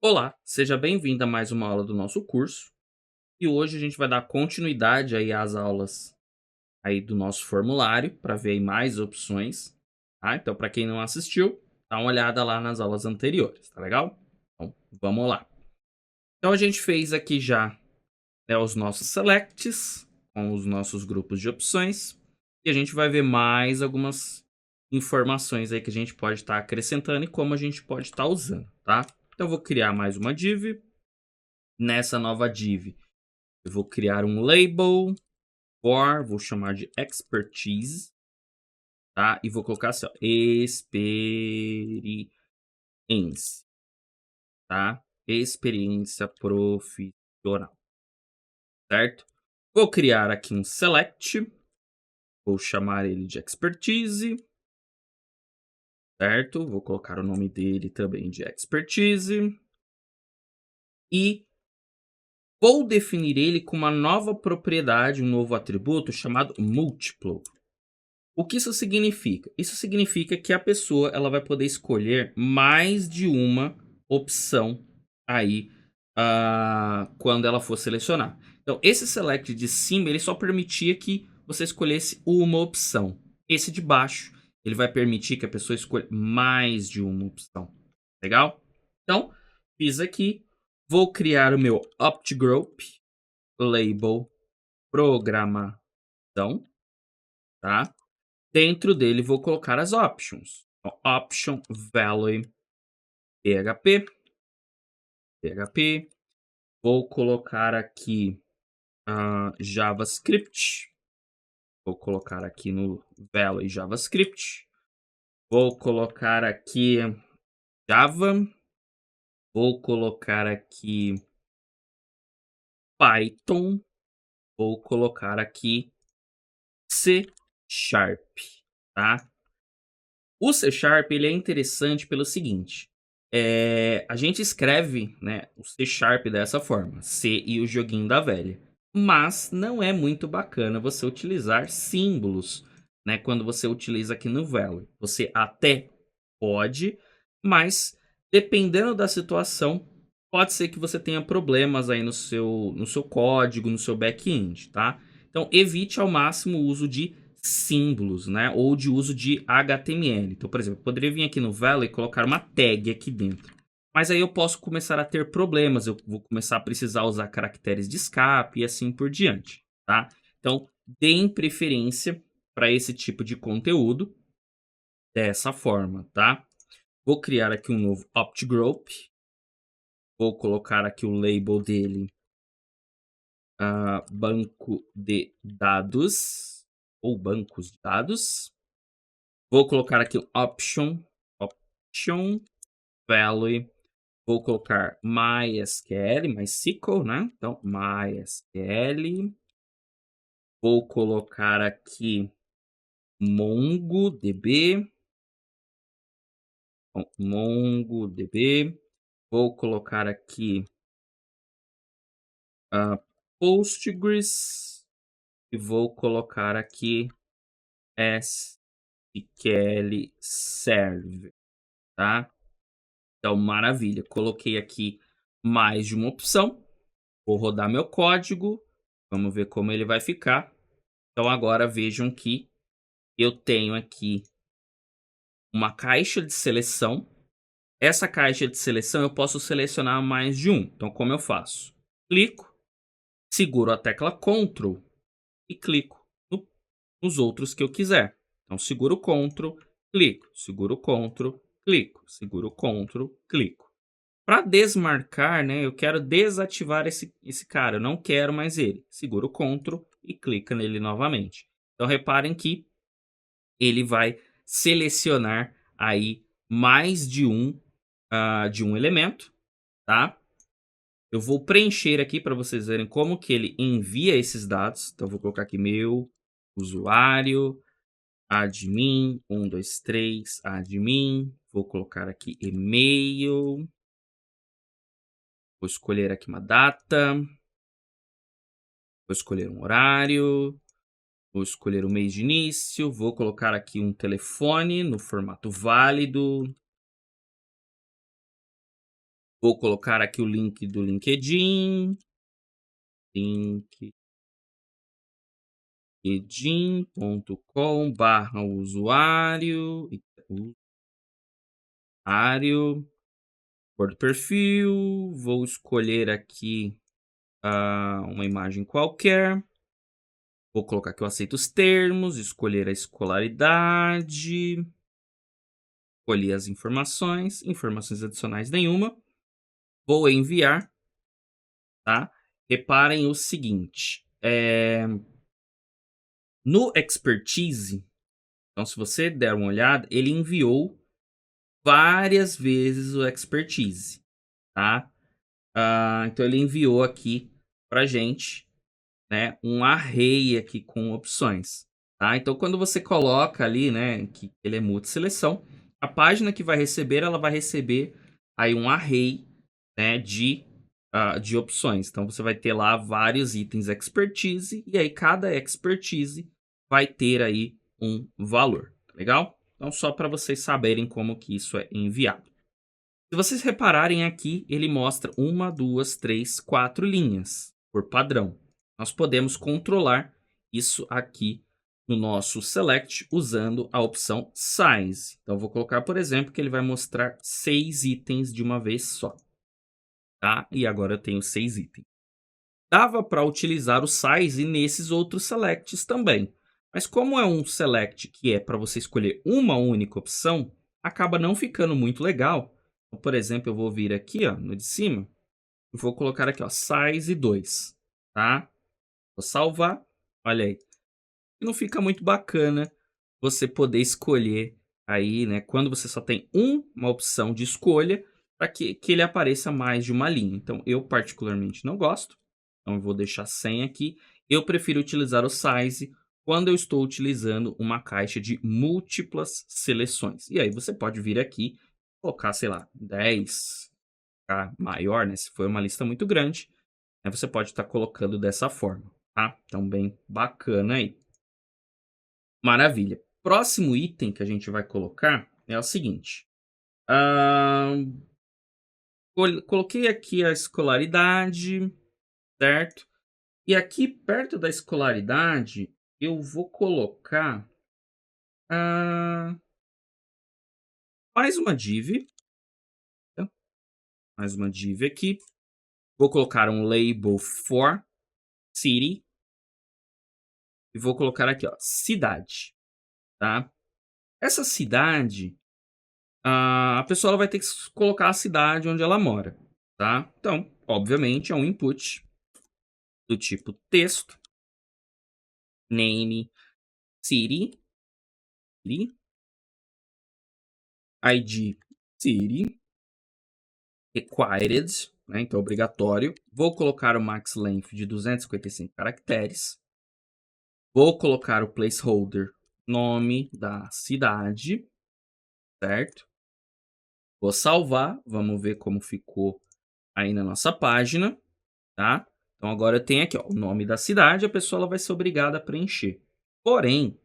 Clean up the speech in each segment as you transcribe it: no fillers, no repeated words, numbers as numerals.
Olá, seja bem-vindo a mais uma aula do nosso curso. E hoje a gente vai dar continuidade aí às aulas aí do nosso formulário para ver aí mais opções, tá? Então, para quem não assistiu, dá uma olhada lá nas aulas anteriores, tá legal? Então, vamos lá. Então, a gente fez aqui já, né, os nossos selects com os nossos grupos de opções e a gente vai ver mais algumas informações aí que a gente pode estar acrescentando e como a gente pode estar usando, tá? Então, eu vou criar mais uma div. Nessa nova div, eu vou criar um label vou chamar de expertise, tá? E vou colocar assim, ó, experiência, tá? Experiência profissional, certo? Vou criar aqui um select, vou chamar ele de expertise, certo? Vou colocar o nome dele também de expertise. E vou definir ele com uma nova propriedade, um novo atributo chamado múltiplo. O que isso significa? Isso significa que a pessoa ela vai poder escolher mais de uma opção aí, quando ela for selecionar. Então, esse select de cima, ele só permitia que você escolhesse uma opção. Esse de baixo, ele vai permitir que a pessoa escolha mais de uma opção. Legal? Então, fiz aqui. Vou criar o meu OptGroup Label Programação, tá? Dentro dele vou colocar as options. Então, option value PHP, PHP. Vou colocar aqui JavaScript. Vou colocar aqui no value JavaScript. Vou colocar aqui Java. Vou colocar aqui Python. Vou colocar aqui C Sharp, tá? O C Sharp ele é interessante pelo seguinte, a gente escreve, né, o C Sharp dessa forma, C e o joguinho da velha, mas não é muito bacana você utilizar símbolos, né, quando você utiliza aqui no Valley. Você até pode, mas dependendo da situação, pode ser que você tenha problemas aí no seu código, no seu back-end, tá? Então evite ao máximo o uso de símbolos, né? Ou de uso de HTML. Então, por exemplo, eu poderia vir aqui no Valley e colocar uma tag aqui dentro. Mas aí eu posso começar a ter problemas, eu vou começar a precisar usar caracteres de escape e assim por diante, tá? Então, deem preferência para esse tipo de conteúdo dessa forma, tá? Vou criar aqui um novo OptGroup. Vou colocar aqui o label dele, banco de dados ou bancos de dados. Vou colocar aqui o option value. Vou colocar MySQL, MySQL, né? Então, MySQL. Vou colocar aqui MongoDB. Bom, MongoDB. Vou colocar aqui Postgres. E vou colocar aqui SQL Server, tá? Então, maravilha. Coloquei aqui mais de uma opção. Vou rodar meu código. Vamos ver como ele vai ficar. Então, agora vejam que eu tenho aqui uma caixa de seleção. Essa caixa de seleção eu posso selecionar mais de um. Então, como eu faço? Clico, seguro a tecla Ctrl e clico nos outros que eu quiser. Então, seguro Ctrl, clico, seguro Ctrl, clico, seguro Ctrl, clico. Para desmarcar, né, eu quero desativar esse cara, eu não quero mais ele. Segura o Ctrl e clica nele novamente. Então reparem que ele vai selecionar aí mais de um elemento, tá? Eu vou preencher aqui para vocês verem como que ele envia esses dados. Então eu vou colocar aqui meu usuário, admin, 123, admin. Vou colocar aqui e-mail. Vou escolher aqui uma data. Vou escolher um horário. Vou escolher o mês de início. Vou colocar aqui um telefone no formato válido. Vou colocar aqui o link do LinkedIn, linkedin.com/usuário, cor do perfil, vou escolher aqui, uma imagem qualquer, vou colocar que eu aceito os termos, escolher a escolaridade, escolhi as informações adicionais nenhuma, vou enviar, tá. Reparem o seguinte, no expertise, então se você der uma olhada, ele enviou várias vezes o expertise, tá. Então ele enviou aqui pra gente, né, um array aqui com opções, tá. Então quando você coloca ali, né, que ele é multi-seleção, a página que vai receber, ela vai receber aí um array, né, de opções. Então você vai ter lá vários itens expertise, e aí cada expertise vai ter aí um valor, tá legal? Então só para vocês saberem como que isso é enviado. Se vocês repararem aqui, ele mostra uma, duas, três, quatro linhas por padrão. Nós podemos controlar isso aqui no nosso select usando a opção size. Então, eu vou colocar, por exemplo, que ele vai mostrar 6 itens de uma vez só, tá? E agora eu tenho 6 itens. Dava para utilizar o size nesses outros selects também. Mas como é um select que é para você escolher uma única opção, acaba não ficando muito legal. Então, por exemplo, eu vou vir aqui, ó, no de cima, e vou colocar aqui, ó, size 2, tá? Vou salvar, olha aí. E não fica muito bacana você poder escolher aí, né, quando você só tem uma opção de escolha, para que ele apareça mais de uma linha. Então, eu particularmente não gosto, então eu vou deixar sem aqui. Eu prefiro utilizar o size quando eu estou utilizando uma caixa de múltiplas seleções. E aí você pode vir aqui, colocar, sei lá, 10, ficar maior, né, se for uma lista muito grande, né, você pode estar colocando dessa forma, tá? Então, bem bacana aí. Maravilha. Próximo item que a gente vai colocar é o seguinte. Coloquei aqui a escolaridade, certo? E aqui perto da escolaridade, eu vou colocar ah, mais uma div, tá? Mais uma div aqui. Vou colocar um label for city e vou colocar aqui, ó, cidade, tá? Essa cidade, a pessoa ela vai ter que colocar a cidade onde ela mora, tá? Então, obviamente, é um input do tipo texto, name, city, ID, city, required, né? Então, obrigatório. Vou colocar o max length de 255 caracteres. Vou colocar o placeholder, nome da cidade, certo? Vou salvar, vamos ver como ficou aí na nossa página, tá? Então agora eu tenho aqui, ó, o nome da cidade, a pessoa ela vai ser obrigada a preencher. Porém,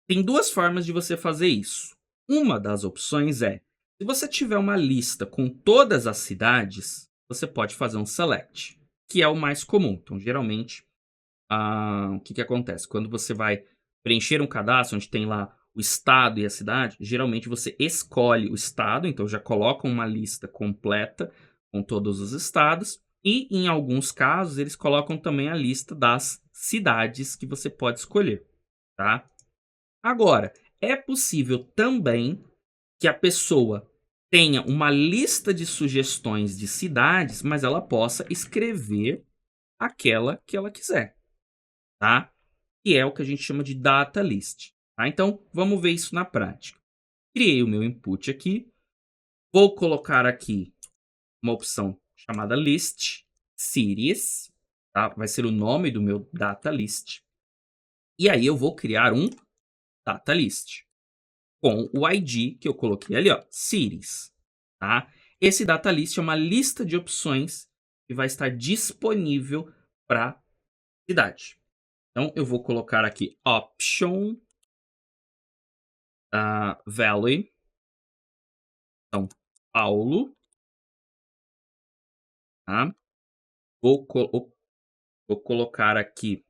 tem duas formas de você fazer isso. Uma das opções é, se você tiver uma lista com todas as cidades, você pode fazer um select, que é o mais comum. Então, geralmente, o que acontece? Quando você vai preencher um cadastro onde tem lá o estado e a cidade, geralmente você escolhe o estado, então já coloca uma lista completa com todos os estados, e em alguns casos eles colocam também a lista das cidades que você pode escolher, tá? Agora, é possível também que a pessoa tenha uma lista de sugestões de cidades, mas ela possa escrever aquela que ela quiser, tá? Que é o que a gente chama de data list, tá? Então, vamos ver isso na prática. Criei o meu input aqui, vou colocar aqui uma opção chamada list cities, tá? Vai ser o nome do meu data list. E aí eu vou criar um data list com o ID que eu coloquei ali, ó, cities, tá? Esse data list é uma lista de opções que vai estar disponível para cidade. Então, eu vou colocar aqui option valley, então, Paulo, tá? Vou, vou colocar aqui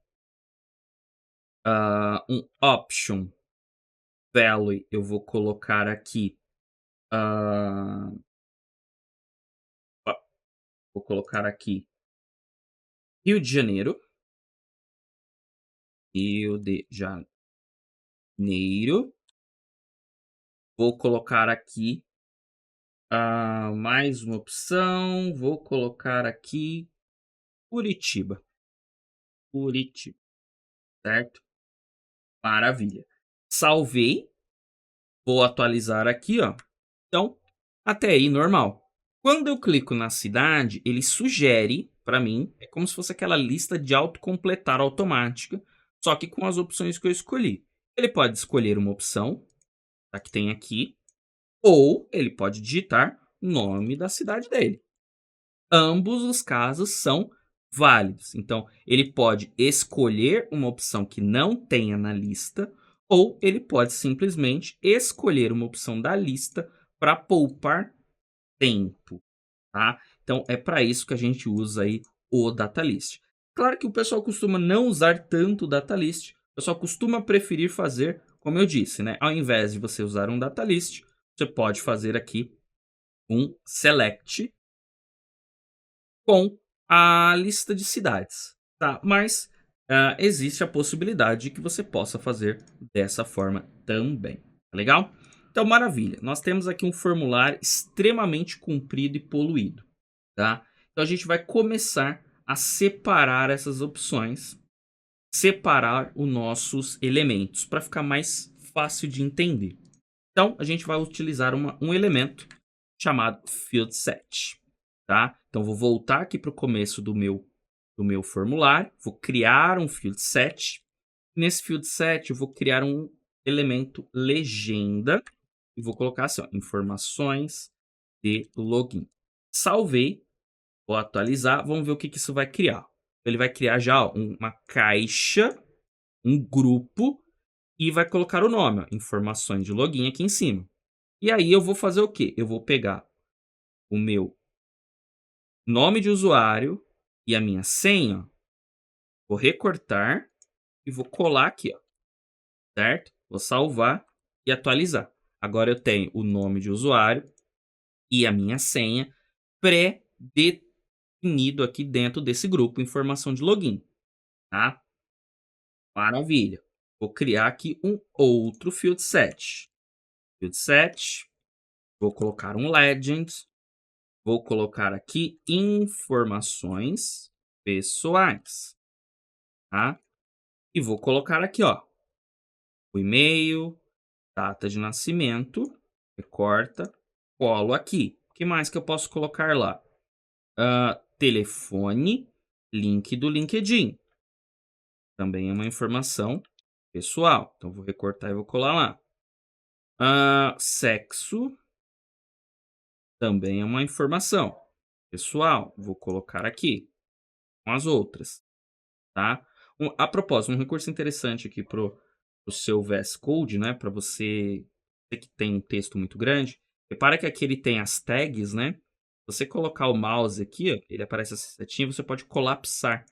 um option value. Eu vou colocar aqui. ah, ó, vou colocar aqui Rio de Janeiro. Rio de Janeiro. Vou colocar aqui mais uma opção. Vou colocar aqui Curitiba. Curitiba, certo? Maravilha. Salvei. Vou atualizar aqui, ó. Então, até aí normal. Quando eu clico na cidade, ele sugere para mim, é como se fosse aquela lista de autocompletar automática, só que com as opções que eu escolhi. Ele pode escolher uma opção, tá, que tem aqui, ou ele pode digitar o nome da cidade dele. Ambos os casos são válidos. Então, ele pode escolher uma opção que não tenha na lista, ou ele pode simplesmente escolher uma opção da lista para poupar tempo, tá? Então, é para isso que a gente usa aí o datalist. Claro que o pessoal costuma não usar tanto o datalist, o pessoal costuma preferir fazer, como eu disse, né? Ao invés de você usar um datalist, você pode fazer aqui um select com a lista de cidades, tá? Mas existe a possibilidade de que você possa fazer dessa forma também, tá legal? Então, maravilha. Nós temos aqui um formulário extremamente comprido e poluído, tá? Então, a gente vai começar a separar essas opções, separar os nossos elementos, para ficar mais fácil de entender. Então, a gente vai utilizar um elemento chamado field set, tá? Então, vou voltar aqui para o começo do meu formulário, vou criar um field set. Nesse field set, eu vou criar um elemento legenda e vou colocar assim, ó, informações de login. Salvei, vou atualizar, vamos ver o que, que isso vai criar. Ele vai criar já ó, uma caixa, um grupo e vai colocar o nome, ó, informações de login aqui em cima. E aí eu vou fazer o quê? Eu vou pegar o meu nome de usuário e a minha senha, vou recortar e vou colar aqui, ó, certo? Vou salvar e atualizar. Agora eu tenho o nome de usuário e a minha senha pré-definido aqui dentro desse grupo informação de login, tá? Maravilha. Vou criar aqui um outro field set. Field set, vou colocar um legend. Vou colocar aqui informações pessoais, tá? E vou colocar aqui, ó, o e-mail, data de nascimento, recorta, colo aqui. O que mais que eu posso colocar lá? Telefone, link do LinkedIn. Também é uma informação pessoal. Então, vou recortar e vou colar lá. Sexo, também é uma informação pessoal. Vou colocar aqui com as outras. Tá? A propósito, um recurso interessante aqui pro seu VS Code, né, para você que tem um texto muito grande, repara que aqui ele tem as tags, né? Você colocar o mouse aqui, ó, ele aparece essa setinha, você pode colapsar,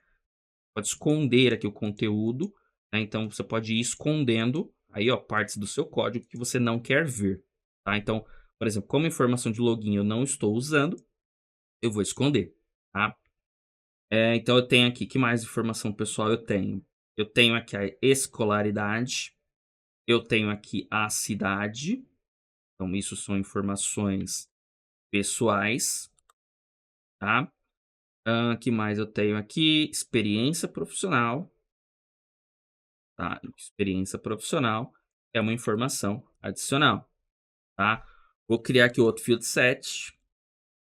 pode esconder aqui o conteúdo, né? Então você pode ir escondendo aí, ó, partes do seu código que você não quer ver, tá? Então, por exemplo, como informação de login eu não estou usando, eu vou esconder, tá? Então eu tenho aqui, que mais informação pessoal eu tenho? Eu tenho aqui a escolaridade, eu tenho aqui a cidade, então isso são informações pessoais, tá? Que mais eu tenho aqui? Experiência profissional, tá? Experiência profissional é uma informação adicional, tá? Vou criar aqui outro field set,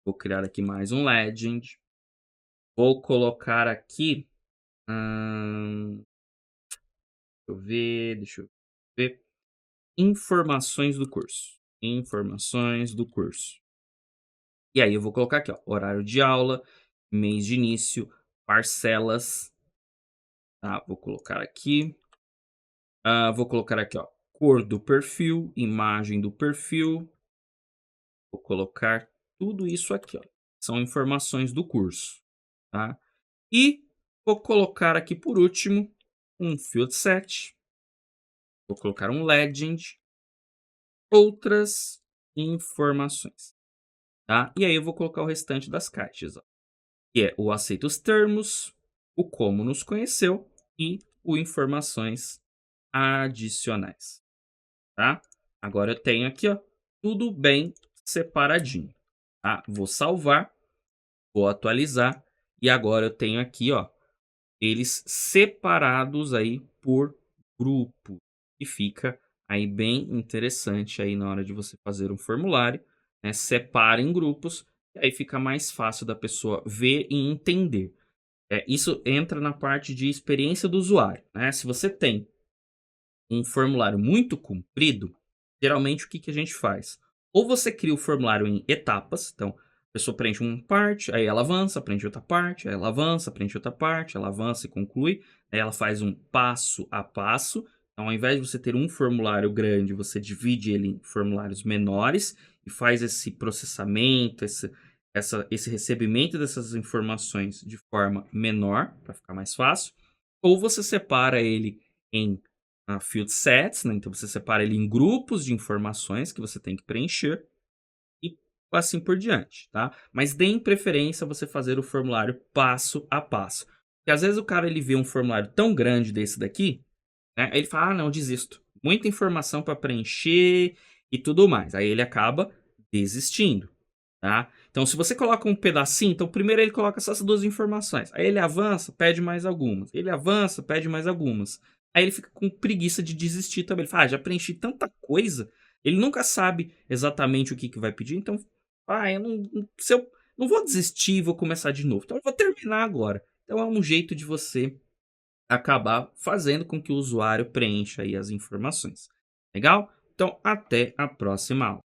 vou criar aqui mais um legend, vou colocar aqui, deixa eu ver. Informações do curso. Informações do curso. E aí eu vou colocar aqui, ó, horário de aula, mês de início, parcelas, tá? Vou colocar aqui. Vou colocar aqui, ó, cor do perfil, imagem do perfil. Vou colocar tudo isso aqui, ó. são informações do curso, tá? E vou colocar aqui por último um field set, vou colocar um legend, outras informações, tá? E aí eu vou colocar o restante das caixas, ó, que é o aceita os termos, o como nos conheceu e o informações adicionais, tá? Agora eu tenho aqui, ó, tudo bem separadinho, tá? Vou salvar, vou atualizar e agora eu tenho aqui, ó, eles separados aí por grupo, e fica aí bem interessante aí na hora de você fazer um formulário, né, separa em grupos, e aí fica mais fácil da pessoa ver e entender. Isso entra na parte de experiência do usuário, né, se você tem um formulário muito comprido, geralmente o que que a gente faz? Ou você cria o formulário em etapas, então a pessoa preenche uma parte, aí ela avança, preenche outra parte, aí ela avança, preenche outra parte, ela avança e conclui, aí ela faz um passo a passo. Então, ao invés de você ter um formulário grande, você divide ele em formulários menores e faz esse processamento, esse recebimento dessas informações de forma menor, para ficar mais fácil. Ou você separa ele em field sets, né? Então você separa ele em grupos de informações que você tem que preencher e assim por diante, tá? Mas deem preferência a você fazer o formulário passo a passo. Porque às vezes o cara ele vê um formulário tão grande desse daqui, né? Aí ele fala: "Ah, não, desisto. Muita informação para preencher e tudo mais". Aí ele acaba desistindo, tá? Então se você coloca um pedacinho, então primeiro ele coloca só essas 2 informações, aí ele avança, pede mais algumas, ele avança, pede mais algumas. Aí ele fica com preguiça de desistir também, ele fala: "Ah, já preenchi tanta coisa", ele nunca sabe exatamente o que que vai pedir, então: "Ah, eu não se eu não vou desistir, vou começar de novo, então eu vou terminar agora". Então é um jeito de você acabar fazendo com que o usuário preencha aí as informações. Legal? Então até a próxima aula.